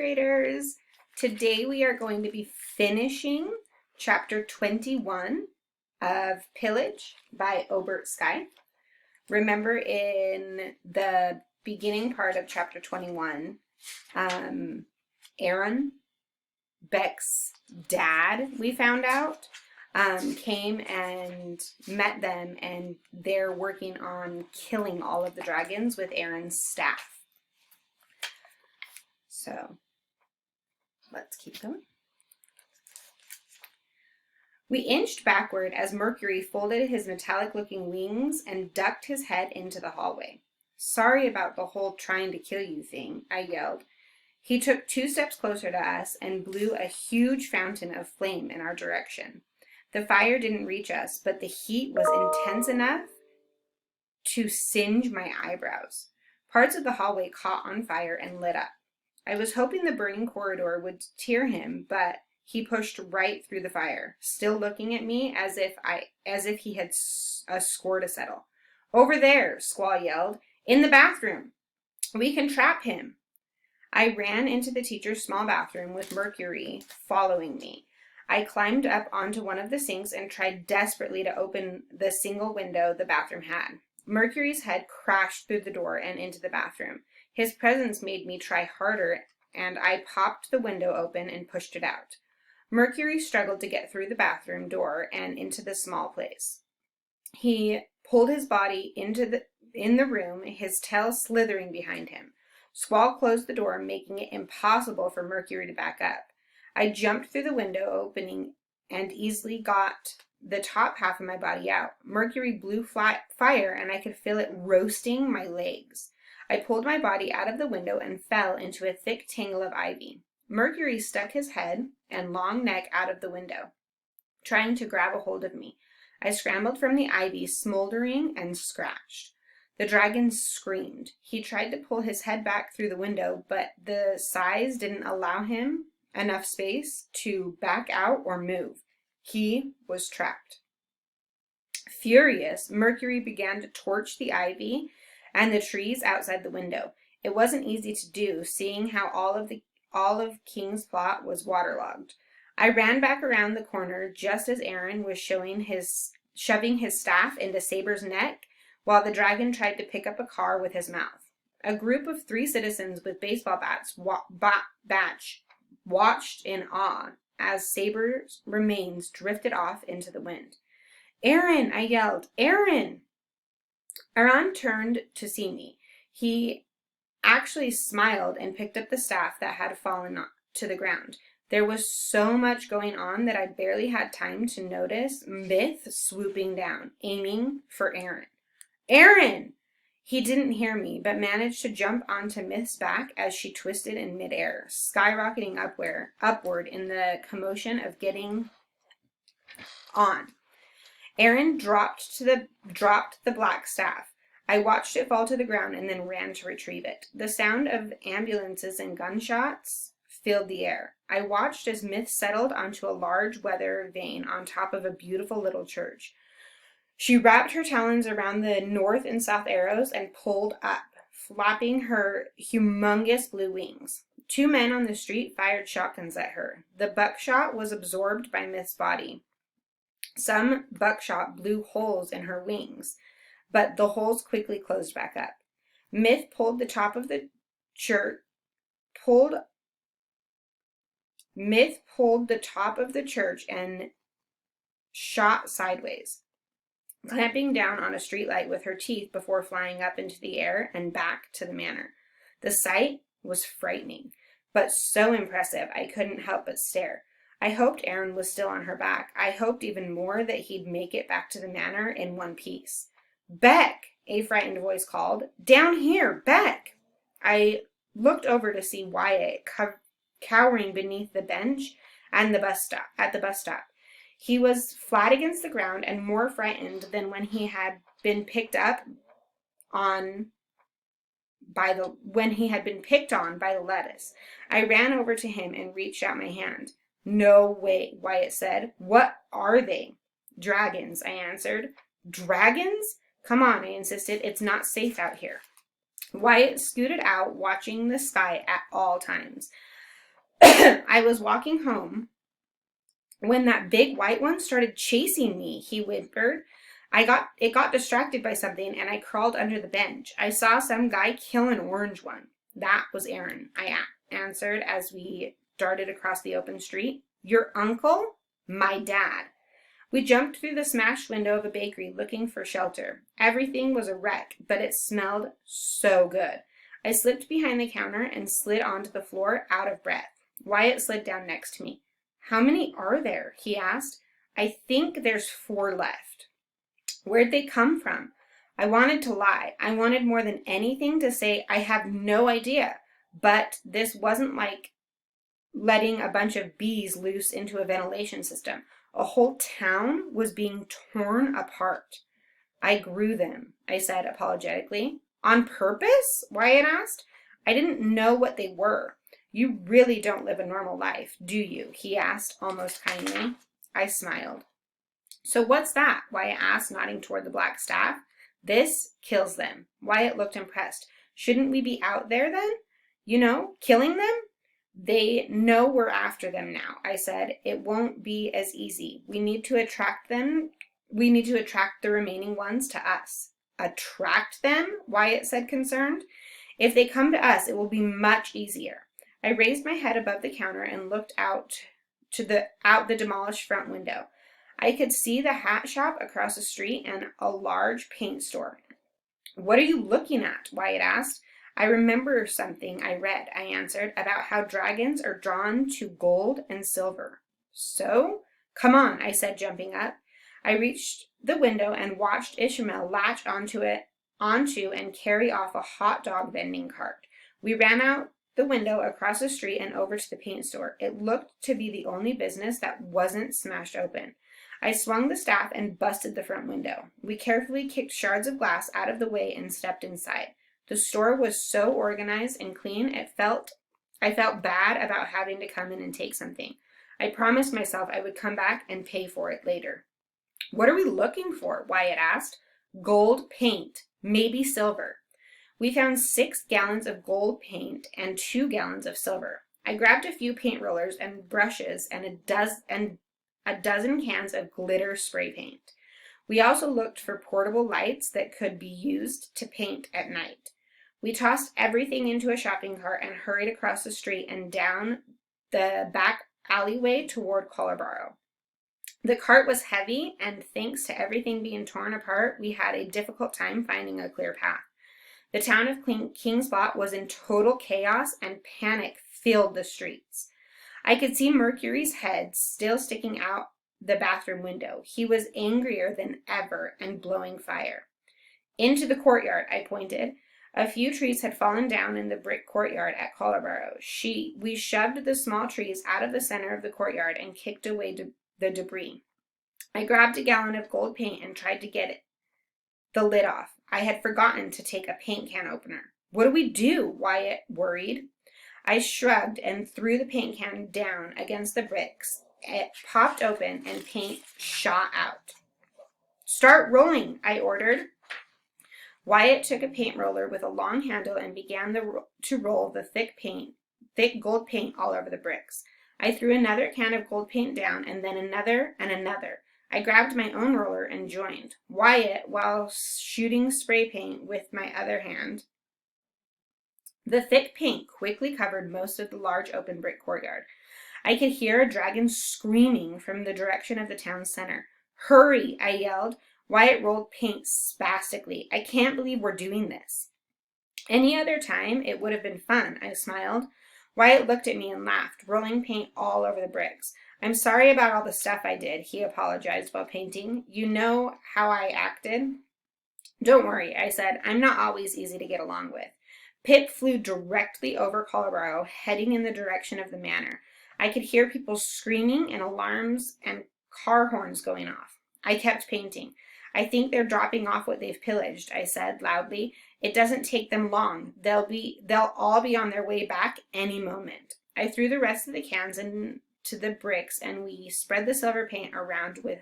graders. Today we are going to be finishing chapter 21 of Pillage by Obert Sky. Remember in the beginning part of chapter 21, Aaron, Beck's dad, we found out, came and met them, and they're working on killing all of the dragons with Aaron's staff. So let's keep going. We inched backward as Mercury folded his metallic-looking wings and ducked his head into the hallway. "Sorry about the whole trying to kill you thing," I yelled. He took 2 steps closer to us and blew a huge fountain of flame in our direction. The fire didn't reach us, but the heat was intense enough to singe my eyebrows. Parts of the hallway caught on fire and lit up. I was hoping the burning corridor would tear him, but he pushed right through the fire, still looking at me as if he had a score to settle. "Over there," Squall yelled. "In the bathroom. We can trap him." I ran into the teacher's small bathroom with Mercury following me. I climbed up onto one of the sinks and tried desperately to open the single window the bathroom had. Mercury's head crashed through the door and into the bathroom. His presence made me try harder, and I popped the window open and pushed it out. Mercury struggled to get through the bathroom door and into the small place. He pulled his body in the room, his tail slithering behind him. Squall closed the door, making it impossible for Mercury to back up. I jumped through the window opening and easily got the top half of my body out. Mercury blew fire, and I could feel it roasting my legs. I pulled my body out of the window and fell into a thick tangle of ivy. Mercury stuck his head and long neck out of the window, trying to grab a hold of me. I scrambled from the ivy, smoldering and scratched. The dragon screamed. He tried to pull his head back through the window, but the size didn't allow him enough space to back out or move. He was trapped. Furious, Mercury began to torch the ivy and the trees outside the window. It wasn't easy to do, seeing how all of King's plot was waterlogged. I ran back around the corner just as Aaron was shoving his staff into Saber's neck, while the dragon tried to pick up a car with his mouth. A group of 3 citizens with baseball bats watched in awe as Saber's remains drifted off into the wind. "Aaron!" I yelled. "Aaron!" Aaron turned to see me. He actually smiled and picked up the staff that had fallen to the ground. There was so much going on that I barely had time to notice Myth swooping down, aiming for Aaron. "Aaron!" He didn't hear me, but managed to jump onto Myth's back as she twisted in midair, skyrocketing upward in the commotion of getting on. Aaron dropped the black staff. I watched it fall to the ground and then ran to retrieve it. The sound of ambulances and gunshots filled the air. I watched as Myth settled onto a large weather vane on top of a beautiful little church. She wrapped her talons around the north and south arrows and pulled up, flapping her humongous blue wings. 2 men on the street fired shotguns at her. The buckshot was absorbed by Myth's body. Some buckshot blew holes in her wings, but the holes quickly closed back up. Myth pulled the top of the church and shot sideways, clamping down on a streetlight with her teeth before flying up into the air and back to the manor. The sight was frightening, but so impressive I couldn't help but stare. I hoped Aaron was still on her back. I hoped even more that he'd make it back to the manor in one piece. "Beck!" a frightened voice called. "Down here, Beck!" I looked over to see Wyatt cowering beneath the bench at the bus stop. He was flat against the ground and more frightened than when he had been picked on by the lettuce. I ran over to him and reached out my hand. "No way," Wyatt said. "What are they?" "Dragons," I answered. "Dragons?" "Come on," I insisted. "It's not safe out here." Wyatt scooted out, watching the sky at all times. I was walking home when that big white one started chasing me, he whimpered. It got distracted by something and I crawled under the bench. I saw some guy kill an orange one. That was Aaron, I answered as we darted across the open street. Your uncle? My dad. We jumped through the smashed window of a bakery looking for shelter. Everything was a wreck, but it smelled so good. I slipped behind the counter and slid onto the floor out of breath. Wyatt slid down next to me. How many are there? He asked. I think there's 4 left. Where'd they come from? I wanted to lie. I wanted more than anything to say I have no idea. But this wasn't like letting a bunch of bees loose into a ventilation system. A whole town was being torn apart. I grew them, I said apologetically. On purpose? Wyatt asked. I didn't know what they were. You really don't live a normal life, do you? He asked, almost kindly. I smiled. So what's that? Wyatt asked, nodding toward the black staff. This kills them. Wyatt looked impressed. Shouldn't we be out there then? You know, killing them? They know we're after them now, I said. It won't be as easy. We need to attract them. We need to attract the remaining ones to us. Attract them? Wyatt said, concerned. If they come to us, it will be much easier. I raised my head above the counter and looked out the demolished front window. I could see the hat shop across the street and a large paint store. What are you looking at? Wyatt asked. I remember something I read, I answered, about how dragons are drawn to gold and silver. So? Come on, I said, jumping up. I reached the window and watched Ishmael latch onto and carry off a hot dog vending cart. We ran out the window across the street and over to the paint store. It looked to be the only business that wasn't smashed open. I swung the staff and busted the front window. We carefully kicked shards of glass out of the way and stepped inside. The store was so organized and clean, I felt bad about having to come in and take something. I promised myself I would come back and pay for it later. What are we looking for? Wyatt asked. Gold paint, maybe silver. We found 6 gallons of gold paint and 2 gallons of silver. I grabbed a few paint rollers and brushes and a dozen cans of glitter spray paint. We also looked for portable lights that could be used to paint at night. We tossed everything into a shopping cart and hurried across the street and down the back alleyway toward Colorado. The cart was heavy, and thanks to everything being torn apart, we had a difficult time finding a clear path. The town of Kings Spot was in total chaos, and panic filled the streets. I could see Mercury's head still sticking out the bathroom window. He was angrier than ever and blowing fire. Into the courtyard, I pointed. A few trees had fallen down in the brick courtyard at Colorado. We shoved the small trees out of the center of the courtyard and kicked away the debris. I grabbed a gallon of gold paint and tried to get the lid off. I had forgotten to take a paint can opener. What do we do? Wyatt worried. I shrugged and threw the paint can down against the bricks. It popped open and paint shot out. Start rolling, I ordered. Wyatt took a paint roller with a long handle and began to roll the thick gold paint all over the bricks. I threw another can of gold paint down and then another and another. I grabbed my own roller and joined Wyatt while shooting spray paint with my other hand. The thick paint quickly covered most of the large open brick courtyard. I could hear a dragon screaming from the direction of the town center. Hurry, I yelled. Wyatt rolled paint spastically. I can't believe we're doing this. Any other time, it would have been fun, I smiled. Wyatt looked at me and laughed, rolling paint all over the bricks. I'm sorry about all the stuff I did, he apologized while painting. You know how I acted? Don't worry, I said. I'm not always easy to get along with. Pip flew directly over Colorado, heading in the direction of the manor. I could hear people screaming and alarms and car horns going off. I kept painting. I think they're dropping off what they've pillaged, I said loudly. It doesn't take them long. They'll all be on their way back any moment. I threw the rest of the cans into the bricks and we spread the silver paint around with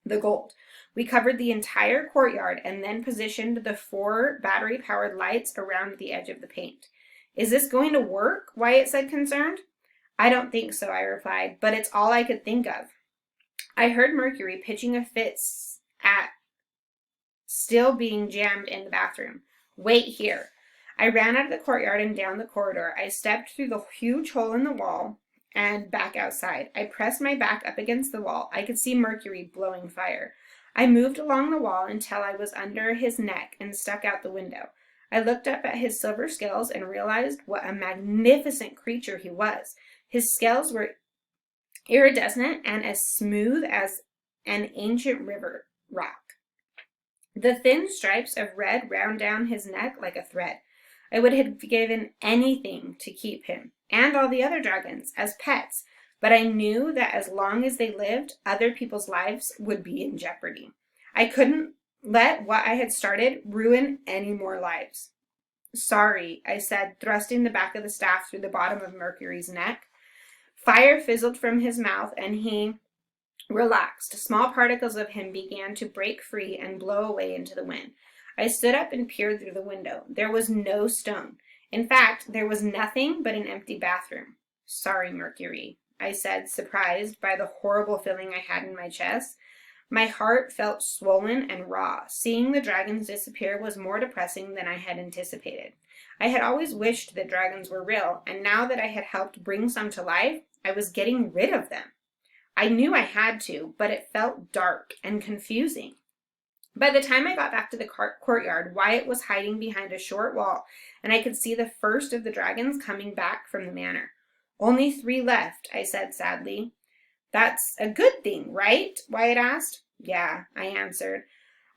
the gold. We covered the entire courtyard and then positioned the 4 battery-powered lights around the edge of the paint. Is this going to work? Wyatt said, concerned. I don't think so, I replied, but it's all I could think of. I heard Mercury pitching a fit at still being jammed in the bathroom. Wait here. I ran out of the courtyard and down the corridor. I stepped through the huge hole in the wall and back outside. I pressed my back up against the wall. I could see Mercury blowing fire. I moved along the wall until I was under his neck and stuck out the window. I looked up at his silver scales and realized what a magnificent creature he was. His scales were iridescent and as smooth as an ancient river rock. The thin stripes of red wound down his neck like a thread. I would have given anything to keep him, and all the other dragons, as pets, but I knew that as long as they lived, other people's lives would be in jeopardy. I couldn't let what I had started ruin any more lives. Sorry, I said, thrusting the back of the staff through the bottom of Mercury's neck. Fire fizzled from his mouth, and he relaxed. Small particles of him began to break free and blow away into the wind. I stood up and peered through the window. There was no stone. In fact, there was nothing but an empty bathroom. Sorry, Mercury, I said, surprised by the horrible feeling I had in my chest. My heart felt swollen and raw. Seeing the dragons disappear was more depressing than I had anticipated. I had always wished that dragons were real, and now that I had helped bring some to life, I was getting rid of them. I knew I had to, but it felt dark and confusing. By the time I got back to the courtyard, Wyatt was hiding behind a short wall, and I could see the first of the dragons coming back from the manor. Only 3 left, I said sadly. That's a good thing, right? Wyatt asked. Yeah, I answered.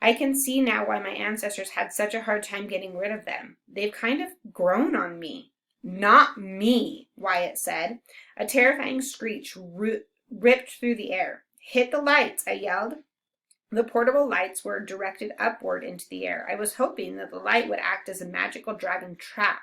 I can see now why my ancestors had such a hard time getting rid of them. They've kind of grown on me. Not me, Wyatt said. A terrifying screech ripped through the air. Hit the lights, I yelled. The portable lights were directed upward into the air. I was hoping that the light would act as a magical dragon trap,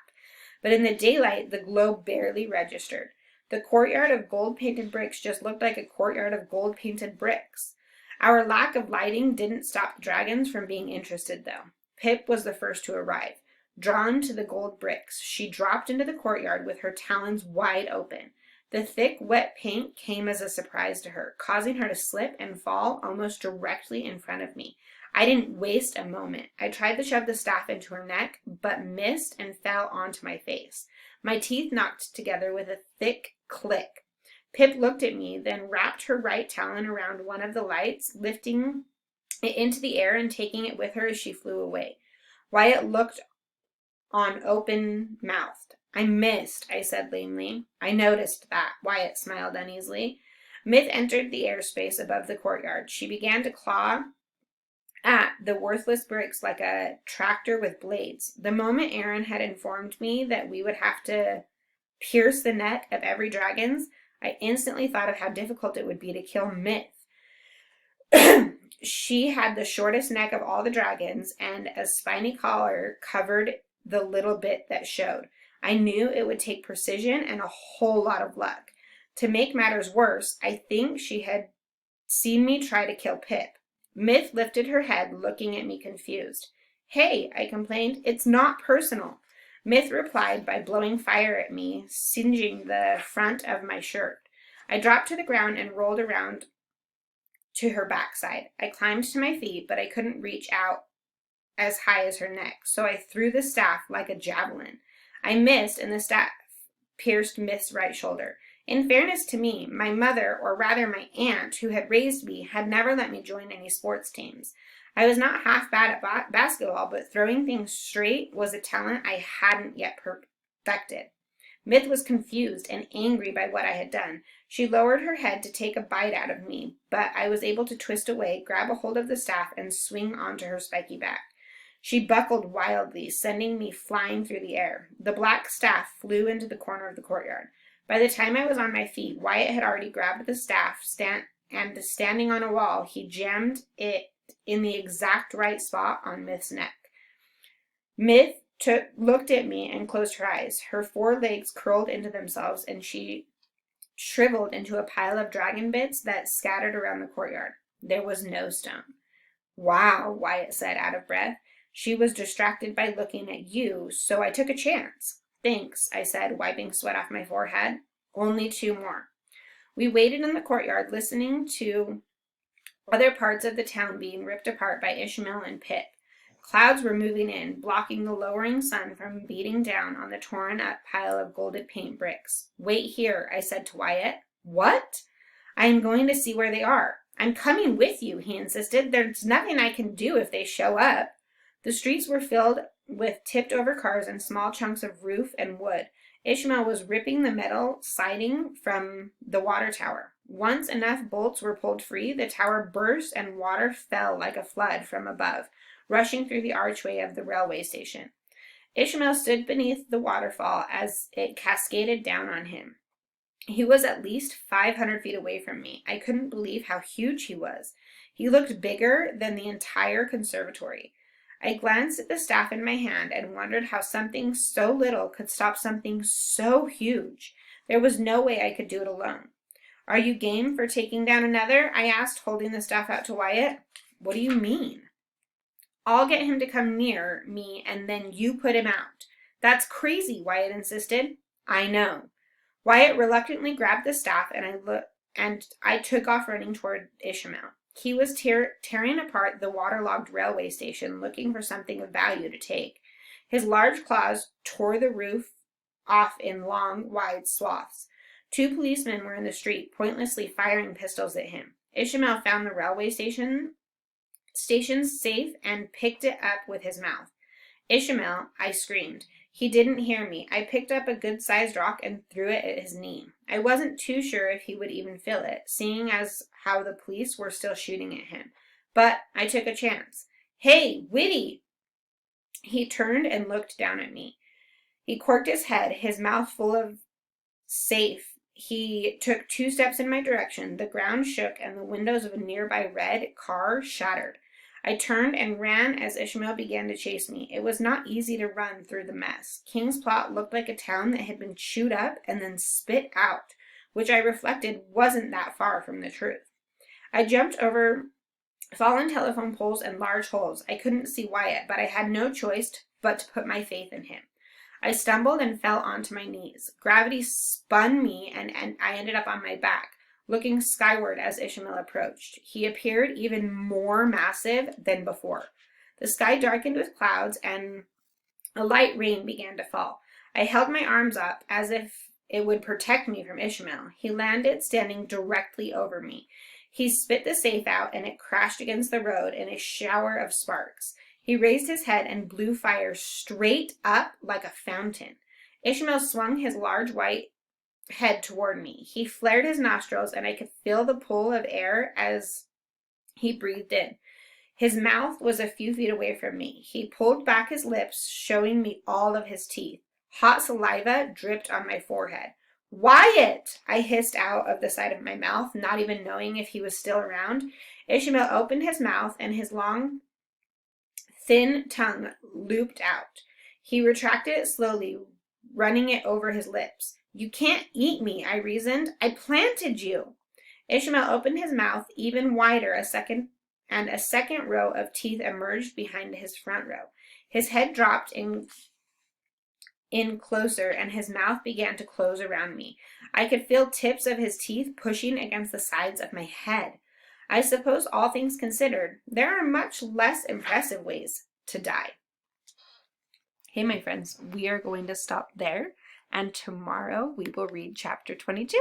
but in the daylight, the glow barely registered. The courtyard of gold-painted bricks just looked like a courtyard of gold-painted bricks. Our lack of lighting didn't stop the dragons from being interested, though. Pip was the first to arrive. Drawn to the gold bricks, she dropped into the courtyard with her talons wide open. The thick, wet paint came as a surprise to her, causing her to slip and fall almost directly in front of me. I didn't waste a moment. I tried to shove the staff into her neck, but missed and fell onto my face. My teeth knocked together with a thick click. Pip looked at me, then wrapped her right talon around one of the lights, lifting it into the air and taking it with her as she flew away. Wyatt looked on open-mouthed. I missed, I said lamely. I noticed that, Wyatt smiled uneasily. Myth entered the airspace above the courtyard. She began to claw at the worthless bricks like a tractor with blades. The moment Aaron had informed me that we would have to pierce the neck of every dragon's, I instantly thought of how difficult it would be to kill Myth. She had the shortest neck of all the dragons, and a spiny collar covered the little bit that showed. I knew it would take precision and a whole lot of luck. To make matters worse, I think she had seen me try to kill Pip. Myth lifted her head, looking at me confused. Hey, I complained, it's not personal. Myth replied by blowing fire at me, singeing the front of my shirt. I dropped to the ground and rolled around to her backside. I climbed to my feet, but I couldn't reach out as high as her neck, so I threw the staff like a javelin. I missed, and the staff pierced Myth's right shoulder. In fairness to me, my mother, or rather my aunt, who had raised me, had never let me join any sports teams. I was not half bad at basketball, but throwing things straight was a talent I hadn't yet perfected. Myth was confused and angry by what I had done. She lowered her head to take a bite out of me, but I was able to twist away, grab a hold of the staff, and swing onto her spiky back. She buckled wildly, sending me flying through the air. The black staff flew into the corner of the courtyard. By the time I was on my feet, Wyatt had already grabbed the staff, and standing on a wall, he jammed it in the exact right spot on Myth's neck. Myth looked at me and closed her eyes. Her 4 legs curled into themselves, and she shriveled into a pile of dragon bits that scattered around the courtyard. There was no stone. Wow, Wyatt said, out of breath. She was distracted by looking at you, so I took a chance. Thanks, I said, wiping sweat off my forehead. Only 2 more. We waited in the courtyard, listening to other parts of the town being ripped apart by Ishmael and Pip. Clouds were moving in, blocking the lowering sun from beating down on the torn-up pile of golded paint bricks. Wait here, I said to Wyatt. What? I am going to see where they are. I'm coming with you, he insisted. There's nothing I can do if they show up. The streets were filled with tipped-over cars and small chunks of roof and wood. Ishmael was ripping the metal siding from the water tower. Once enough bolts were pulled free, the tower burst and water fell like a flood from above, rushing through the archway of the railway station. Ishmael stood beneath the waterfall as it cascaded down on him. He was at least 500 feet away from me. I couldn't believe how huge he was. He looked bigger than the entire conservatory. I glanced at the staff in my hand and wondered how something so little could stop something so huge. There was no way I could do it alone. Are you game for taking down another? I asked, holding the staff out to Wyatt. What do you mean? I'll get him to come near me and then you put him out. That's crazy, Wyatt insisted. I know. Wyatt reluctantly grabbed the staff and I took off running toward Ishmael. He was tearing apart the waterlogged railway station, looking for something of value to take. His large claws tore the roof off in long, wide swaths. 2 policemen were in the street, pointlessly firing pistols at him. Ishmael found the railway station safe and picked it up with his mouth. Ishmael, I screamed. He didn't hear me. I picked up a good-sized rock and threw it at his knee. I wasn't too sure if he would even feel it, seeing as how the police were still shooting at him. But I took a chance. Hey, Whitty! He turned and looked down at me. He quirked his head, his mouth full of safe. He took 2 steps in my direction. The ground shook and the windows of a nearby red car shattered. I turned and ran as Ishmael began to chase me. It was not easy to run through the mess. King's Plot looked like a town that had been chewed up and then spit out, which I reflected wasn't that far from the truth. I jumped over fallen telephone poles and large holes. I couldn't see Wyatt, but I had no choice but to put my faith in him. I stumbled and fell onto my knees. Gravity spun me and I ended up on my back, looking skyward as Ishmael approached. He appeared even more massive than before. The sky darkened with clouds and a light rain began to fall. I held my arms up as if it would protect me from Ishmael. He landed standing directly over me. He spit the safe out and it crashed against the road in a shower of sparks. He raised his head and blew fire straight up like a fountain. Ishmael swung his large white head toward me. He flared his nostrils and I could feel the pull of air as he breathed in. His mouth was a few feet away from me. He pulled back his lips, showing me all of his teeth. Hot saliva dripped on my forehead. Wyatt! I hissed out of the side of my mouth, not even knowing if he was still around. Ishmael opened his mouth and his long, thin tongue looped out. He retracted it slowly, running it over his lips. You can't eat me, I reasoned. I planted you. Ishmael opened his mouth even wider a second row of teeth emerged behind his front row. His head dropped in closer and his mouth began to close around me. I could feel tips of his teeth pushing against the sides of my head. I suppose, all things considered, there are much less impressive ways to die. Hey, my friends, we are going to stop there. And tomorrow we will read chapter 22.